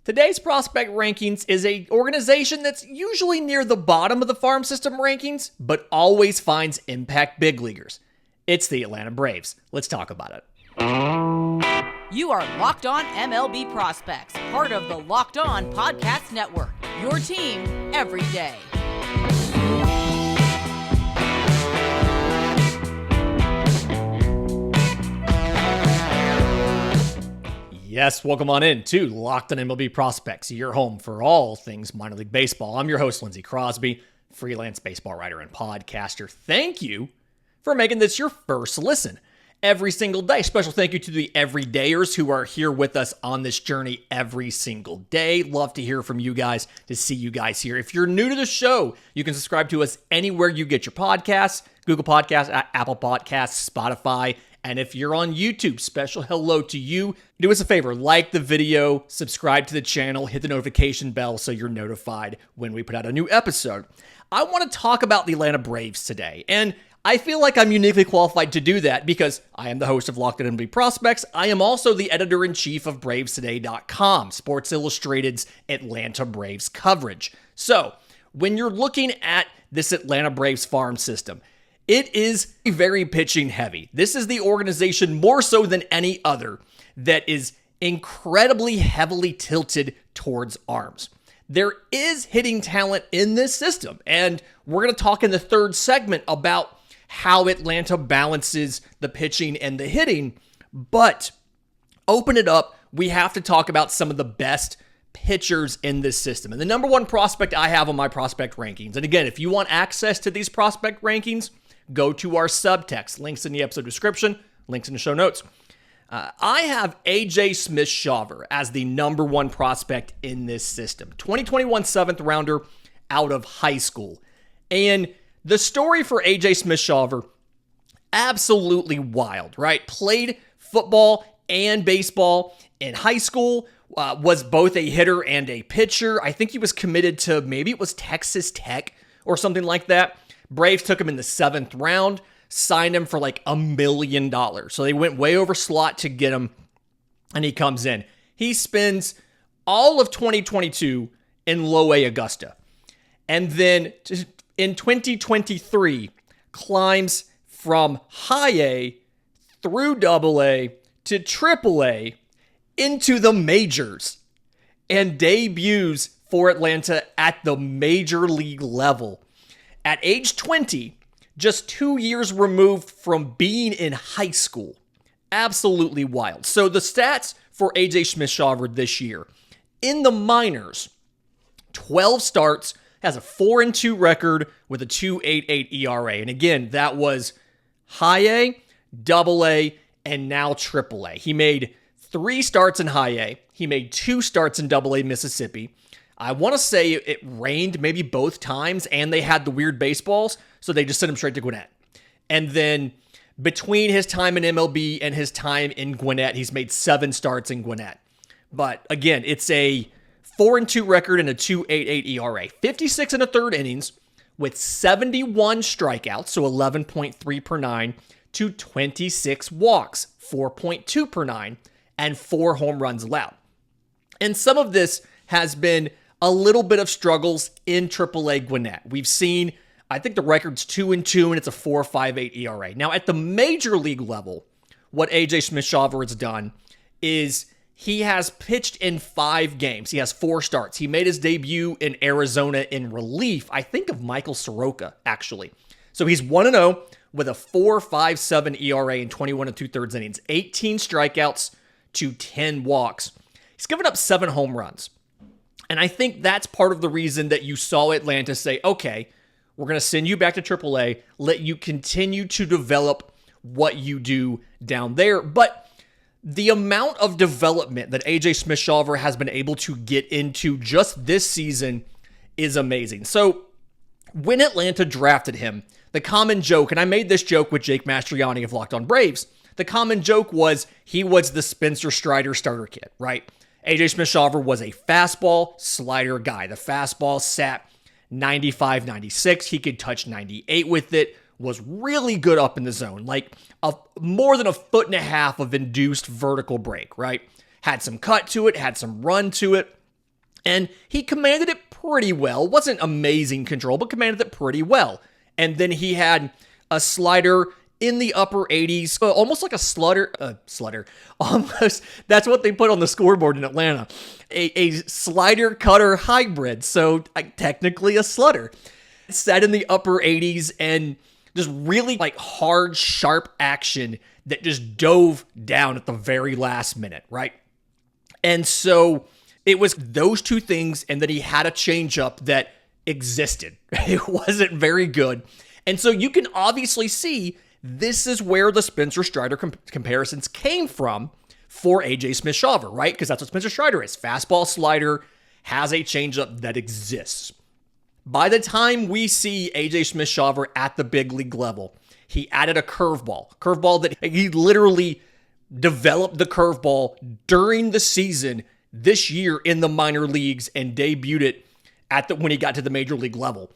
Today's prospect rankings is an organization that's usually near the bottom of the farm system rankings, but always finds impact big leaguers. It's the Atlanta Braves. Let's talk about it. You are Locked On MLB Prospects, part of the Locked On Podcast Network, your team every day. Yes, welcome on in to Locked On MLB Prospects, your home for all things minor league baseball. I'm your host, Lindsay Crosby, freelance baseball writer and podcaster. Thank you for making this your first listen every single day. Special thank you to the everydayers who are here with us on this journey every single day. Love to hear from you guys, to see you guys here. If you're new to the show, you can subscribe to us anywhere you get your podcasts, Google Podcasts, Apple Podcasts, Spotify. And if you're on YouTube, special hello to you. Do us a favor, like the video, subscribe to the channel, hit the notification bell so you're notified when we put out a new episode. I want to talk about the Atlanta Braves today, and I feel like I'm uniquely qualified to do that because I am the host of Locked On MLB Prospects. I am also the editor-in-chief of BravesToday.com, Sports Illustrated's Atlanta Braves coverage. So, when you're looking at this Atlanta Braves farm system, it is very pitching heavy. This is the organization, more so than any other, that is incredibly heavily tilted towards arms. There is hitting talent in this system, and we're going to talk in the third segment about how Atlanta balances the pitching and the hitting. But open it up, we have to talk about some of the best pitchers in this system. And the number one prospect I have on my prospect rankings, and again, if you want access to these prospect rankings, go to our subtext. Links in the episode description, links in the show notes. I have AJ Smith-Shawver as the number one prospect in this system. 2021 seventh rounder out of high school. And the story for AJ Smith-Shawver, absolutely wild, right? Played football and baseball in high school, was both a hitter and a pitcher. I think he was committed to, maybe it was Texas Tech or something like that. Braves took him in the seventh round, signed him for like $1 million. So they went way over slot to get him, and he comes in. He spends all of 2022 in low A Augusta. And then in 2023, climbs from high A through double A to triple A into the majors and debuts for Atlanta at the major league level. At age 20, just 2 years removed from being in high school. Absolutely wild. So the stats for AJ Smith-Shawver this year. In the minors, 12 starts, has a 4-2 record with a 2.88 ERA. And again, that was high A, double A, and now triple A. He made 3 starts in high A. He made 2 starts in double A Mississippi. I want to say it rained maybe both times, and they had the weird baseballs, so they just sent him straight to Gwinnett. And then between his time in MLB and his time in Gwinnett, he's made 7 starts in Gwinnett. But again, it's a 4-2 record and a 2.88 ERA. 56 and a third innings with 71 strikeouts, so 11.3 per 9, to 26 walks, 4.2 per 9, and 4 home runs allowed. And some of this has been a little bit of struggles in AAA Gwinnett. We've seen, I think the record's 2-2, and it's a 4.58 ERA. Now, at the major league level, what AJ Smith-Shawver has done is he has pitched in 5 games. He has 4 starts. He made his debut in Arizona in relief, I think of Michael Soroka, actually. So he's 1-0 with a 4.57 ERA in 21 2/3 innings, 18 strikeouts to 10 walks. He's given up 7 home runs. And I think that's part of the reason that you saw Atlanta say, okay, we're going to send you back to AAA, let you continue to develop what you do down there. But the amount of development that AJ Smith-Shawver has been able to get into just this season is amazing. So when Atlanta drafted him, the common joke, and I made this joke with Jake Mastriani of Locked On Braves, the common joke was he was the Spencer Strider starter kit, right? AJ Smith-Shawver was a fastball slider guy. The fastball sat 95, 96. He could touch 98 with it. Was really good up in the zone. Like more than 1.5 feet of induced vertical break, right? Had some cut to it, had some run to it. And he commanded it pretty well. Wasn't amazing control, but commanded it pretty well. And then he had a slider in the upper 80s, almost like a slutter. Almost, that's what they put on the scoreboard in Atlanta. A slider cutter hybrid, so technically a slutter. Sat in the upper 80s and just really like hard, sharp action that just dove down at the very last minute, right? And so it was those two things, and that he had a changeup that existed. It wasn't very good. And so you can obviously see this is where the Spencer Strider comparisons came from for AJ Smith-Shawver, right? Because that's what Spencer Strider is. Fastball, slider, has a changeup that exists. By the time we see AJ Smith-Shawver at the big league level, he added a curveball that he literally developed the curveball during the season this year in the minor leagues and debuted it when he got to the major league level.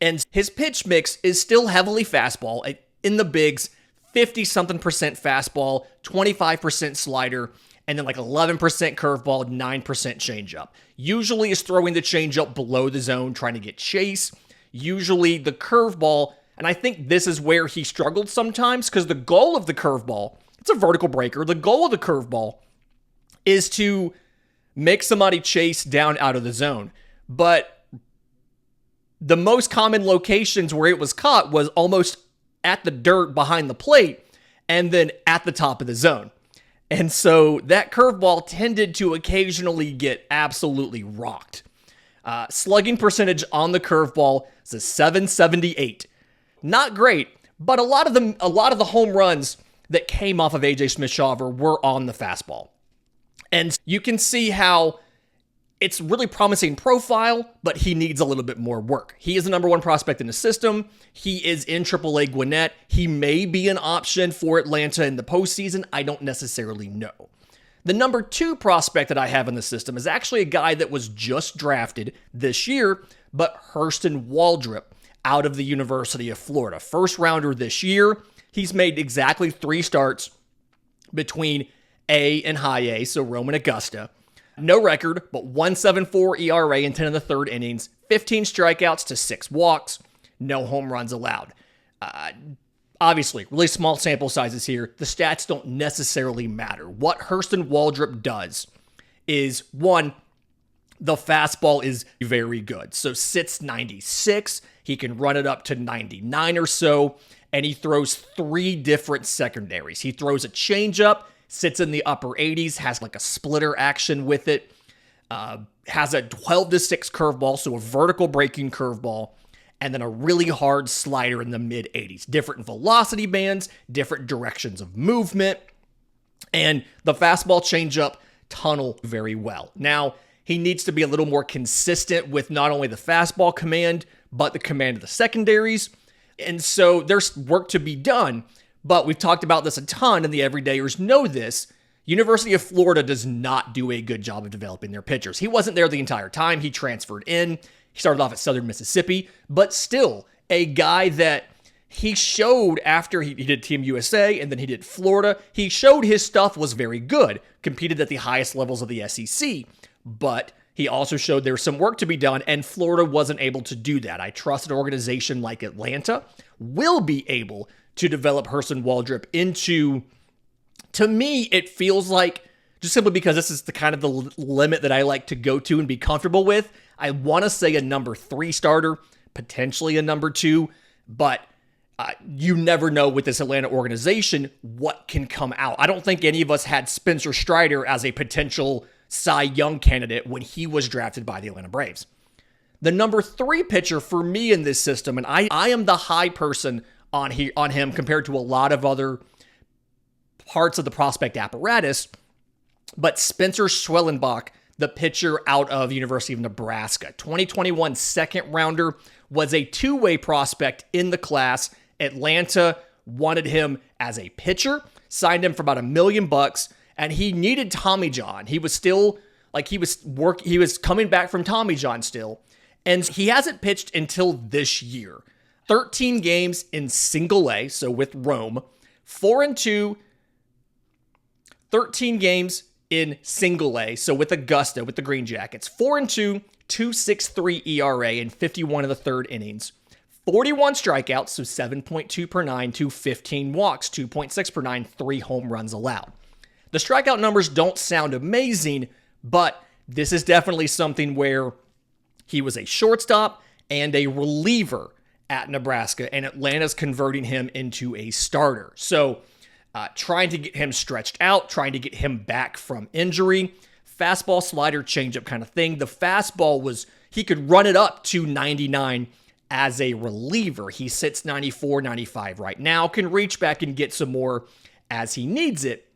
And his pitch mix is still heavily fastball. In the bigs, 50-something% fastball, 25% slider, and then like 11% curveball, 9% changeup. Usually is throwing the changeup below the zone, trying to get chase. Usually the curveball, and I think this is where he struggled sometimes, because the goal of the curveball, it's a vertical breaker. The goal of the curveball is to make somebody chase down out of the zone. But the most common locations where it was caught was almost at the dirt behind the plate and then at the top of the zone. And so that curveball tended to occasionally get absolutely rocked. Slugging percentage on the curveball is a .778. Not great, but a lot of the home runs that came off of AJ Smith-Shawver were on the fastball. And you can see how it's really promising profile, but he needs a little bit more work. He is the number one prospect in the system. He is in AAA Gwinnett. He may be an option for Atlanta in the postseason. I don't necessarily know. The number two prospect that I have in the system is actually a guy that was just drafted this year, but Hurston Waldrep out of the University of Florida. First rounder this year. He's made exactly 3 starts between A and high A, so Rome and Augusta. No record, but 1.74 ERA in 10 of the third innings, 15 strikeouts to 6 walks, no home runs allowed. Obviously, really small sample sizes here. The stats don't necessarily matter. What Hurston Waldrep does is, one, the fastball is very good. So sits 96, he can run it up to 99 or so, and he throws 3 different secondaries. He throws a changeup, sits in the upper 80s, has like a splitter action with it, has a 12-6 curveball, so a vertical breaking curveball, and then a really hard slider in the mid 80s. Different velocity bands, different directions of movement, and the fastball changeup tunnel very well. Now, he needs to be a little more consistent with not only the fastball command, but the command of the secondaries. And so there's work to be done. But we've talked about this a ton, and the everydayers know this. University of Florida does not do a good job of developing their pitchers. He wasn't there the entire time. He transferred in. He started off at Southern Mississippi, but still a guy that he showed after he did Team USA and then he did Florida. He showed his stuff was very good, competed at the highest levels of the SEC, but he also showed there was some work to be done, and Florida wasn't able to do that. I trust an organization like Atlanta will be able to develop Hurston Waldrep into, to me, it feels like, just simply because this is the kind of the limit that I like to go to and be comfortable with, I want to say a number 3 starter, potentially a number 2, but you never know with this Atlanta organization what can come out. I don't think any of us had Spencer Strider as a potential Cy Young candidate when he was drafted by the Atlanta Braves. The number 3 pitcher for me in this system, and I am the high person on him compared to a lot of other parts of the prospect apparatus, but Spencer Schwallenbach, the pitcher out of University of Nebraska, 2021 second rounder, was a 2-way prospect in the class. Atlanta wanted him as a pitcher, signed him for about $1 million, and he needed Tommy John. He was still he was coming back from Tommy John still, and he hasn't pitched until this year. 13 games in single A, so with Rome, 4-2, 13 games in single A, so with Augusta, with the Green Jackets. 4-2, 2.63 ERA in 51 of the third innings. 41 strikeouts, so 7.2 per 9 to 15 walks, 2.6 per 9, 3 home runs allowed. The strikeout numbers don't sound amazing, but this is definitely something where he was a shortstop and a reliever at Nebraska, and Atlanta's converting him into a starter. So trying to get him stretched out, trying to get him back from injury, fastball, slider, changeup kind of thing. The fastball he could run it up to 99 as a reliever. He sits 94, 95 right now, can reach back and get some more as he needs it,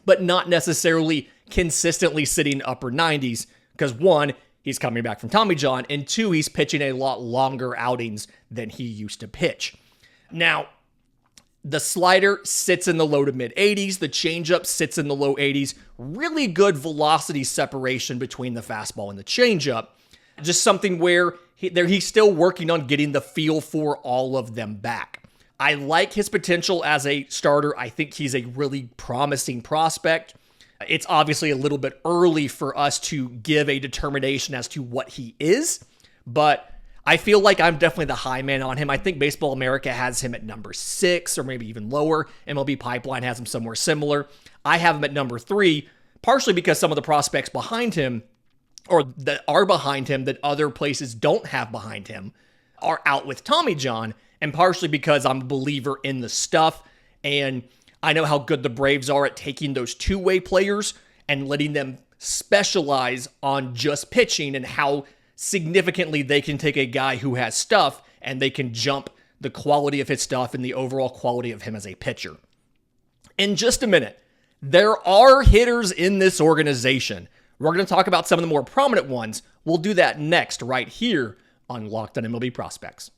but not necessarily consistently sitting upper 90s because one, he's coming back from Tommy John, and two, he's pitching a lot longer outings than he used to pitch. Now, the slider sits in the low to mid 80s. The changeup sits in the low 80s. Really good velocity separation between the fastball and the changeup. Just something where he's still working on getting the feel for all of them back. I like his potential as a starter. I think he's a really promising prospect. It's obviously a little bit early for us to give a determination as to what he is, but I feel like I'm definitely the high man on him. I think Baseball America has him at number 6 or maybe even lower. MLB Pipeline has him somewhere similar. I have him at number 3, partially because some of the prospects behind him or that are behind him that other places don't have behind him are out with Tommy John, and partially because I'm a believer in the stuff, and I know how good the Braves are at taking those two-way players and letting them specialize on just pitching and how significantly they can take a guy who has stuff and they can jump the quality of his stuff and the overall quality of him as a pitcher. In just a minute, there are hitters in this organization. We're going to talk about some of the more prominent ones. We'll do that next right here on Locked on MLB Prospects.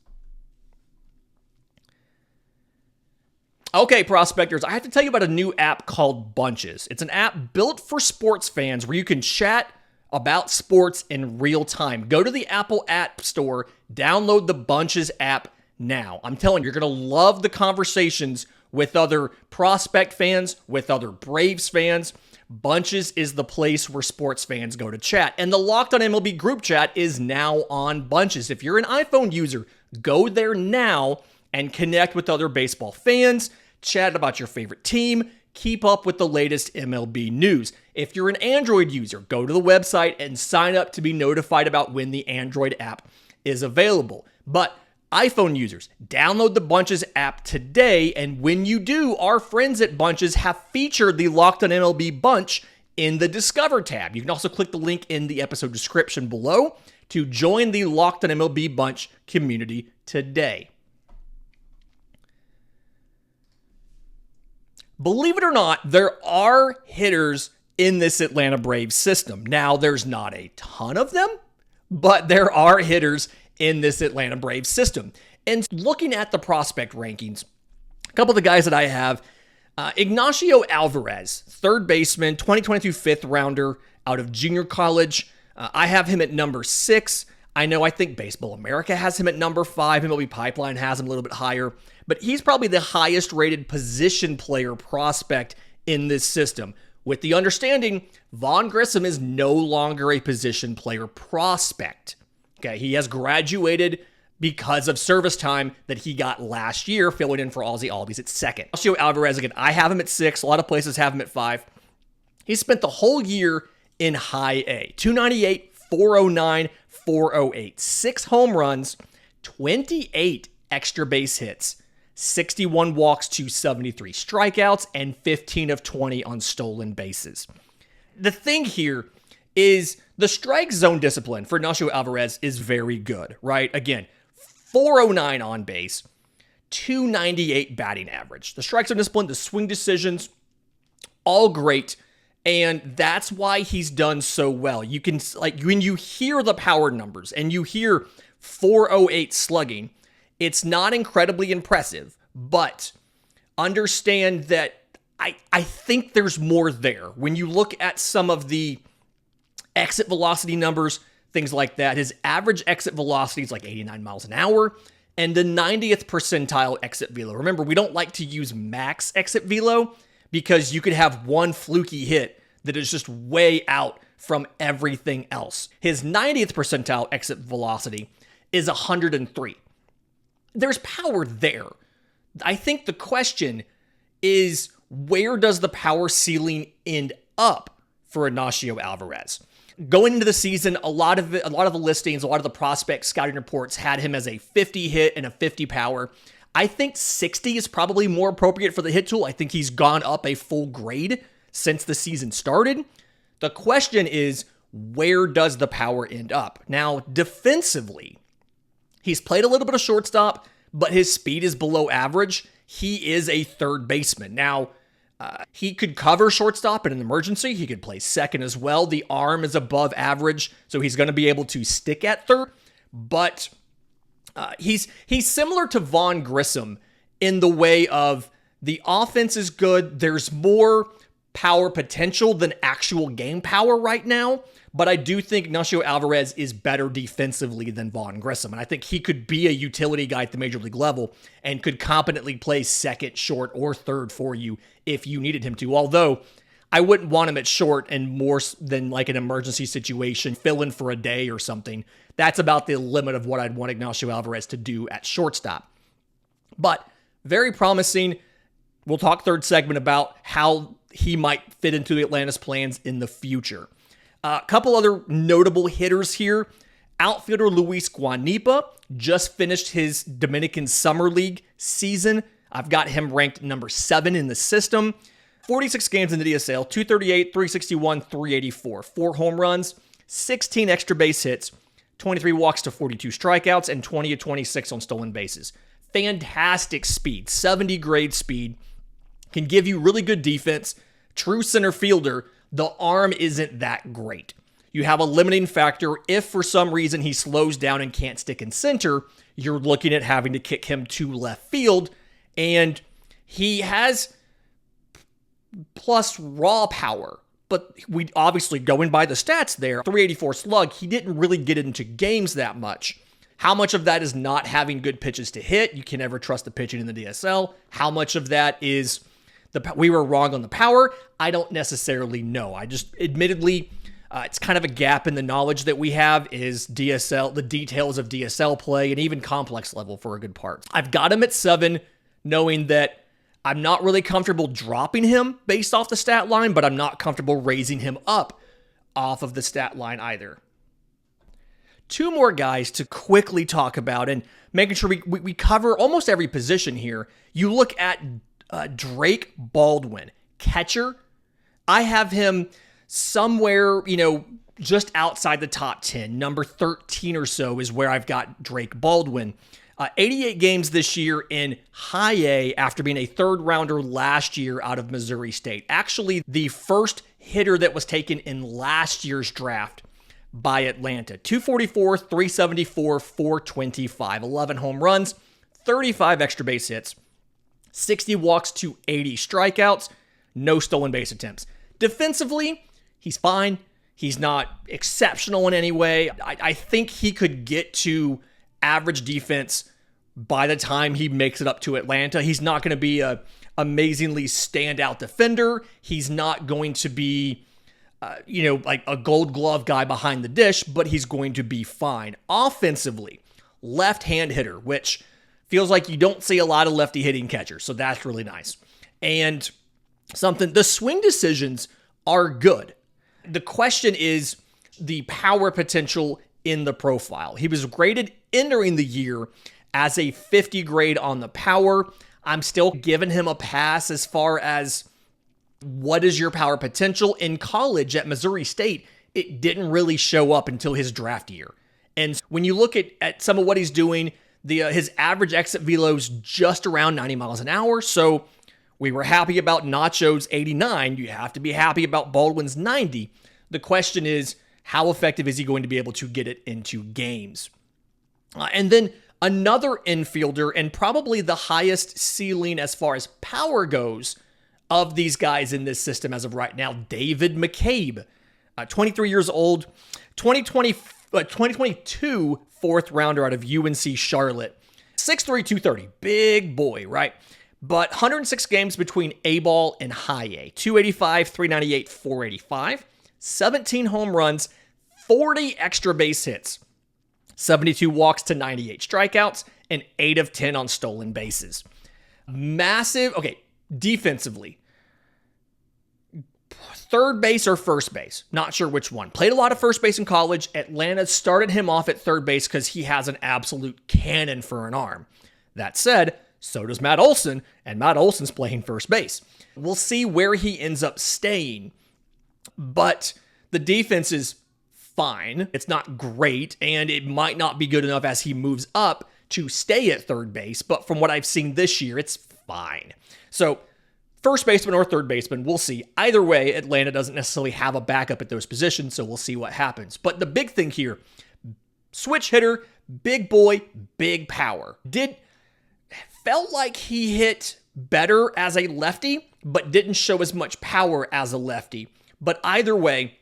Okay, prospectors, I have to tell you about a new app called Bunches. It's an app built for sports fans where you can chat about sports in real time. Go to the Apple App Store, download the Bunches app now. I'm telling you, you're going to love the conversations with other prospect fans, with other Braves fans. Bunches is the place where sports fans go to chat. And the Locked on MLB group chat is now on Bunches. If you're an iPhone user, go there now and connect with other baseball fans, chat about your favorite team, keep up with the latest MLB news. If you're an Android user, go to the website and sign up to be notified about when the Android app is available. But iPhone users, download the Bunches app today, and when you do, our friends at Bunches have featured the Locked on MLB Bunch in the Discover tab. You can also click the link in the episode description below to join the Locked on MLB Bunch community today. Believe it or not, there are hitters in this Atlanta Braves system. Now, there's not a ton of them, but there are hitters in this Atlanta Braves system. And looking at the prospect rankings, a couple of the guys that I have, Ignacio Alvarez, third baseman, 2022 fifth rounder out of junior college. I have him at number 6. I think Baseball America has him at number 5. MLB Pipeline has him a little bit higher, but he's probably the highest rated position player prospect in this system, with the understanding Vaughn Grissom is no longer a position player prospect. Okay, he has graduated because of service time that he got last year, filling in for Ozzie Albies at second. Ignacio Alvarez, again, I have him at 6. A lot of places have him at 5. He spent the whole year in high A. 298, 409, 408. 6 home runs, 28 extra base hits, 61 walks to 73 strikeouts, and 15 of 20 on stolen bases. The thing here is the strike zone discipline for Ignacio Alvarez is very good, right? Again, 409 on base, 298 batting average. The strike zone discipline, the swing decisions, all great. And that's why he's done so well. You can, when you hear the power numbers and you hear 408 slugging, it's not incredibly impressive, but understand that I think there's more there. When you look at some of the exit velocity numbers, things like that, his average exit velocity is like 89 miles an hour, and the 90th percentile exit velo. Remember, we don't like to use max exit velo, because you could have one fluky hit that is just way out from everything else. His 90th percentile exit velocity is 103. There's power there. I think the question is, where does the power ceiling end up for Ignacio Alvarez? Going into the season, a lot of the listings, a lot of the prospect scouting reports had him as a 50 hit and a 50 power. I think 60 is probably more appropriate for the hit tool. I think he's gone up a full grade since the season started. The question is, where does the power end up? Now, defensively, he's played a little bit of shortstop, but his speed is below average. He is a third baseman. Now, he could cover shortstop in an emergency. He could play second as well. The arm is above average, so he's going to be able to stick at third. But he's similar to Vaughn Grissom in the way of the offense is good. There's more power potential than actual game power right now. But I do think Ignacio Alvarez is better defensively than Vaughn Grissom. And I think he could be a utility guy at the major league level and could competently play second, short, or third for you if you needed him to. Although I wouldn't want him at short and more than like an emergency situation, fill in for a day or something. That's about the limit of what I'd want Ignacio Alvarez to do at shortstop. But very promising. We'll talk third segment about how he might fit into Atlanta's plans in the future. A couple other notable hitters here. Outfielder Luis Guanipa just finished his Dominican Summer League season. I've got him ranked number 7 in the system. 46 games in the DSL, 238, 361, 384. 4 home runs, 16 extra base hits, 23 walks to 42 strikeouts, and 20 of 26 on stolen bases. Fantastic speed, 70 grade speed. Can give you really good defense. True center fielder. The arm isn't that great. You have a limiting factor. If for some reason he slows down and can't stick in center, you're looking at having to kick him to left field. And he has plus raw power. But we obviously, going by the stats there, 384 slug, he didn't really get into games that much. How much of that is not having good pitches to hit? You can never trust the pitching in the DSL. How much of that is we were wrong on the power? I don't necessarily know. I just, admittedly, it's kind of a gap in the knowledge that we have is DSL, the details of DSL play, and even complex level for a good part. I've got him at 7, knowing that I'm not really comfortable dropping him based off the stat line, but I'm not comfortable raising him up off of the stat line either. 2 more guys to quickly talk about and making sure we cover almost every position here. You look at Drake Baldwin, catcher. I have him somewhere, just outside the top 10. Number 13 or so is where I've got Drake Baldwin. 88 games this year in high A after being a third rounder last year out of Missouri State. Actually, the first hitter that was taken in last year's draft by Atlanta. 244, 374, 425. 11 home runs, 35 extra base hits, 60 walks to 80 strikeouts, no stolen base attempts. Defensively, he's fine. He's not exceptional in any way. I think he could get to average defense by the time he makes it up to Atlanta. He's not going to be a amazingly standout defender. He's not going to be, like a gold glove guy behind the dish, but he's going to be fine. Offensively, left-hand hitter, which feels like you don't see a lot of lefty hitting catchers, so that's really nice. And the swing decisions are good. The question is the power potential in the profile. He was graded entering the year as a 50 grade on the power. I'm still giving him a pass as far as what is your power potential. In college at Missouri State, it didn't really show up until his draft year. And when you look at some of what he's doing, his average exit velo is just around 90 miles an hour. So we were happy about Nacho's 89. You have to be happy about Baldwin's 90. The question is, how effective is he going to be able to get it into games? And then another infielder, and probably the highest ceiling as far as power goes of these guys in this system as of right now, David McCabe, 23 years old, 2022 fourth rounder out of UNC Charlotte, 6'3", 230, big boy, right? But 106 games between A-ball and high A. 285, 398, 485. 17 home runs, 40 extra base hits. 72 walks to 98 strikeouts, and 8 of 10 on stolen bases. Massive, okay, defensively. Third base or first base, not sure which one. Played a lot of first base in college. Atlanta started him off at third base because he has an absolute cannon for an arm. That said, so does Matt Olson, and Matt Olson's playing first base. We'll see where he ends up staying, but the defense is fine. It's not great, and it might not be good enough as he moves up to stay at third base, but from what I've seen this year, it's fine. So, first baseman or third baseman, we'll see. Either way, Atlanta doesn't necessarily have a backup at those positions, so we'll see what happens. But the big thing here, switch hitter, big boy, big power. Felt like he hit better as a lefty, but didn't show as much power as a lefty. But either way,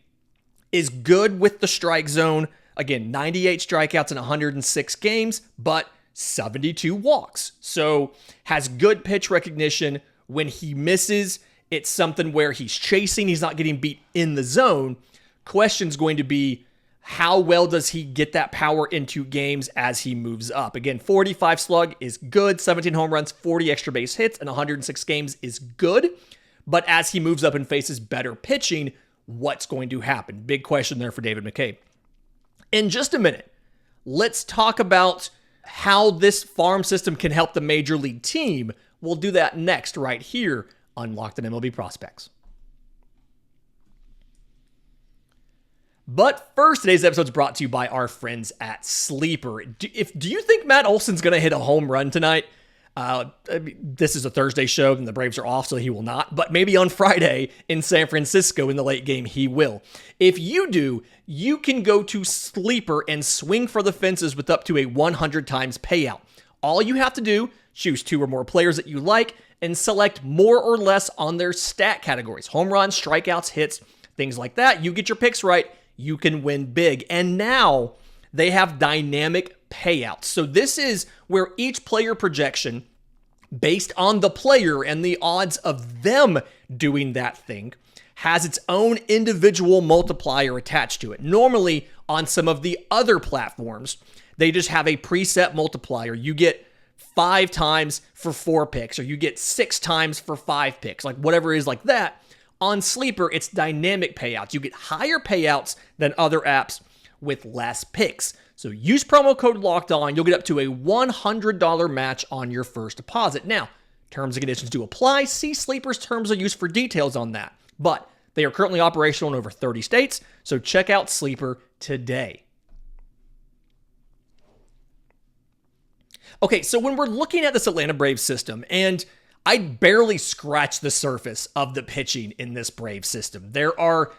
is good with the strike zone. Again, 98 strikeouts in 106 games, but 72 walks. So has good pitch recognition. When he misses, it's something where he's chasing, he's not getting beat in the zone. Question's going to be, how well does he get that power into games as he moves up? Again, 45 slug is good. 17 home runs, 40 extra base hits, and 106 games is good. But as he moves up and faces better pitching, what's going to happen? Big question there for David McCabe. In just a minute, let's talk about how this farm system can help the major league team. We'll do that next right here on Locked On MLB Prospects. But first, today's episode is brought to you by our friends at Sleeper. Do you think Matt Olson's going to hit a home run tonight? This is a Thursday show and the Braves are off, so he will not. But maybe on Friday in San Francisco in the late game, he will. If you do, you can go to Sleeper and swing for the fences with up to a 100 times payout. All you have to do, choose 2 or more players that you like and select more or less on their stat categories. Home runs, strikeouts, hits, things like that. You get your picks right, you can win big. And now they have dynamic payouts. So this is where each player projection, based on the player and the odds of them doing that thing, has its own individual multiplier attached to it. Normally, on some of the other platforms, they just have a preset multiplier. You get 5 times for 4 picks, or you get 6 times for 5 picks, like whatever it is like that. On Sleeper, it's dynamic payouts. You get higher payouts than other apps with less picks. So use promo code LOCKEDON. You'll get up to a $100 match on your first deposit. Now, terms and conditions do apply. See Sleeper's terms of use for details on that. But they are currently operational in over 30 states, so check out Sleeper today. Okay, so when we're looking at this Atlanta Braves system, and I barely scratched the surface of the pitching in this Braves system. There are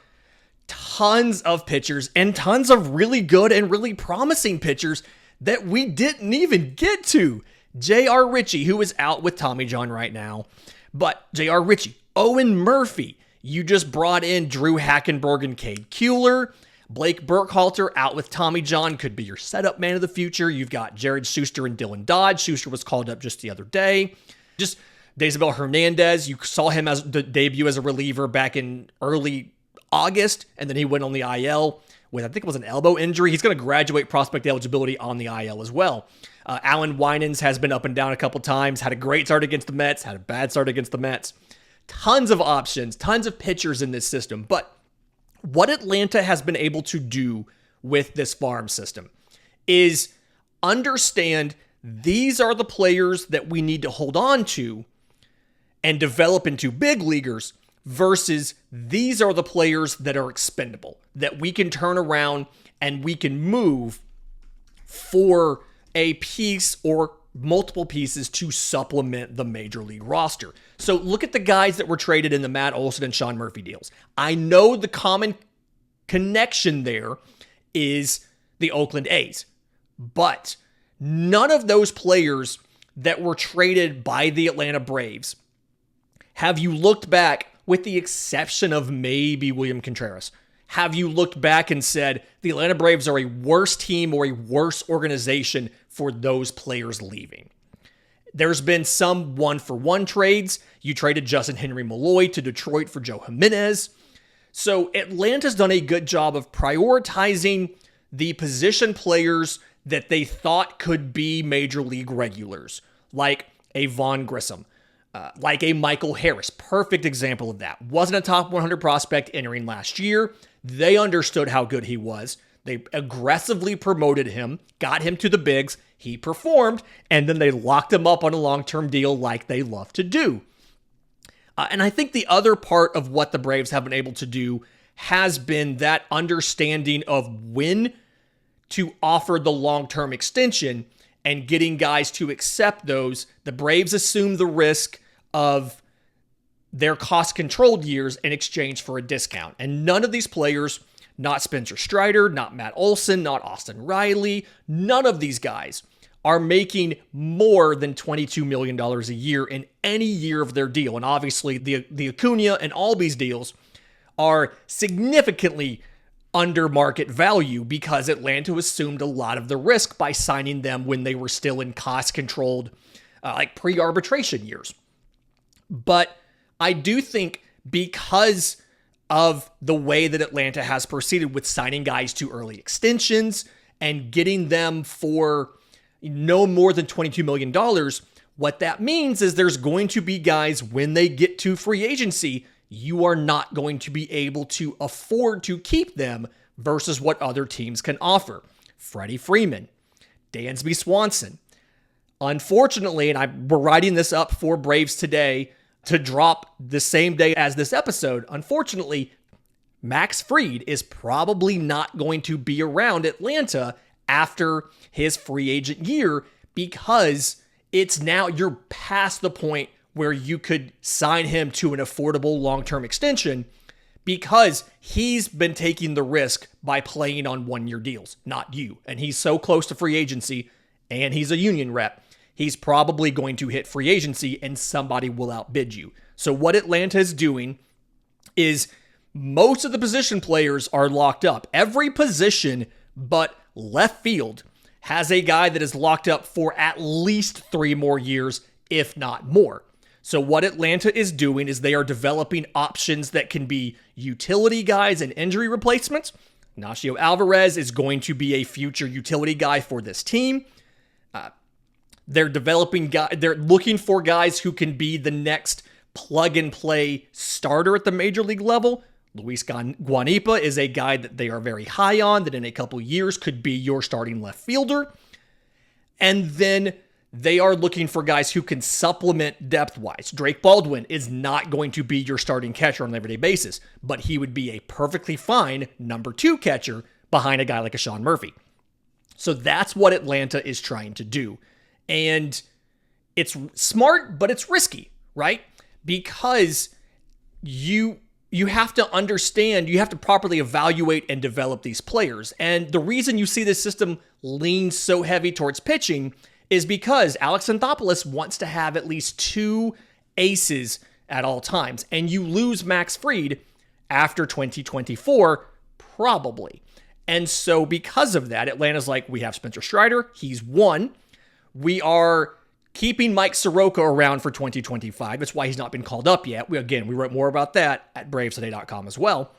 tons of pitchers and tons of really good and really promising pitchers that we didn't even get to. J.R. Ritchie, who is out with Tommy John right now, but J.R. Ritchie, Owen Murphy, you just brought in Drew Hackenberg and Cade Kuehler. Blake Burkhalter out with Tommy John could be your setup man of the future. You've got Jared Schuster and Dylan Dodge. Schuster was called up just the other day. Just Deisabel Hernandez, you saw him as the debut as a reliever back in early August, and then he went on the IL with, I think it was an elbow injury. He's going to graduate prospect eligibility on the IL as well. Alan Winans has been up and down a couple times, had a great start against the Mets, had a bad start against the Mets. Tons of options, tons of pitchers in this system. But what Atlanta has been able to do with this farm system is understand these are the players that we need to hold on to and develop into big leaguers versus these are the players that are expendable, that we can turn around and we can move for a piece or multiple pieces to supplement the major league roster. So look at the guys that were traded in the Matt Olson and Sean Murphy deals. I know the common connection there is the Oakland A's, but none of those players that were traded by the Atlanta Braves have you looked back, with the exception of maybe William Contreras, have you looked back and said the Atlanta Braves are a worse team or a worse organization for those players leaving? There's been some 1-for-1 trades. You traded Justin Henry Malloy to Detroit for Joe Jimenez. So Atlanta's done a good job of prioritizing the position players that they thought could be major league regulars, like a Vaughn Grissom, like a Michael Harris. Perfect example of that. Wasn't a top 100 prospect entering last year. They understood how good he was. They aggressively promoted him, got him to the bigs. He performed, and then they locked him up on a long-term deal like they love to do. And I think the other part of what the Braves have been able to do has been that understanding of when to offer the long-term extension and getting guys to accept those. The Braves assume the risk of their cost-controlled years in exchange for a discount. And none of these players, not Spencer Strider, not Matt Olson, not Austin Riley, none of these guys are making more than $22 million a year in any year of their deal. And obviously the Acuna and Albies deals are significantly under market value because Atlanta assumed a lot of the risk by signing them when they were still in cost-controlled, like pre-arbitration years. But I do think because of the way that Atlanta has proceeded with signing guys to early extensions and getting them for no more than $22 million, what that means is there's going to be guys when they get to free agency, you are not going to be able to afford to keep them versus what other teams can offer. Freddie Freeman, Dansby Swanson. Unfortunately, and we're writing this up for Braves Today to drop the same day as this episode, unfortunately, Max Fried is probably not going to be around Atlanta after his free agent year because it's now you're past the point where you could sign him to an affordable long-term extension because he's been taking the risk by playing on one-year deals, not you. And he's so close to free agency and he's a union rep. He's probably going to hit free agency and somebody will outbid you. So what Atlanta is doing is most of the position players are locked up. Every position but left field has a guy that is locked up for at least 3 more years, if not more. So what Atlanta is doing is they are developing options that can be utility guys and injury replacements. Ignacio Alvarez is going to be a future utility guy for this team. They're looking for guys who can be the next plug-and-play starter at the major league level. Luis Guanipa is a guy that they are very high on, that in a couple years could be your starting left fielder. And then they are looking for guys who can supplement depth-wise. Drake Baldwin is not going to be your starting catcher on an everyday basis, but he would be a perfectly fine number 2 catcher behind a guy like a Sean Murphy. So that's what Atlanta is trying to do. And it's smart, but it's risky, right? Because you have to understand, you have to properly evaluate and develop these players. And the reason you see this system lean so heavy towards pitching is because Alex Anthopoulos wants to have at least 2 aces at all times. And you lose Max Fried after 2024, probably. And so because of that, Atlanta's like, we have Spencer Strider. He's 1. We are keeping Mike Soroka around for 2025. That's why he's not been called up yet. We wrote more about that at bravestoday.com as well.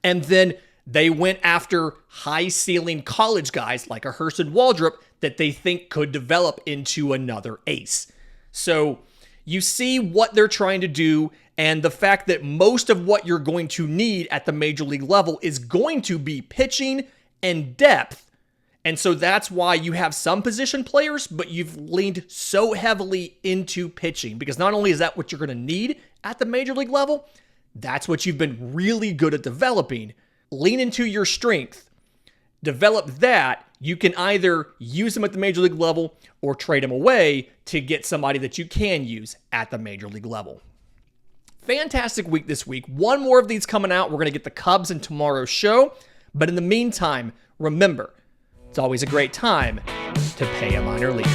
And then they went after high-ceiling college guys like a Hurston Waldrep that they think could develop into another ace. So you see what they're trying to do, and the fact that most of what you're going to need at the major league level is going to be pitching and depth. And so that's why you have some position players, but you've leaned so heavily into pitching because not only is that what you're going to need at the major league level, that's what you've been really good at developing. Lean into your strength, develop that. You can either use them at the major league level or trade them away to get somebody that you can use at the major league level. Fantastic week this week. One more of these coming out. We're going to get the Cubs in tomorrow's show. But in the meantime, remember, it's always a great time to pay a minor leaguer.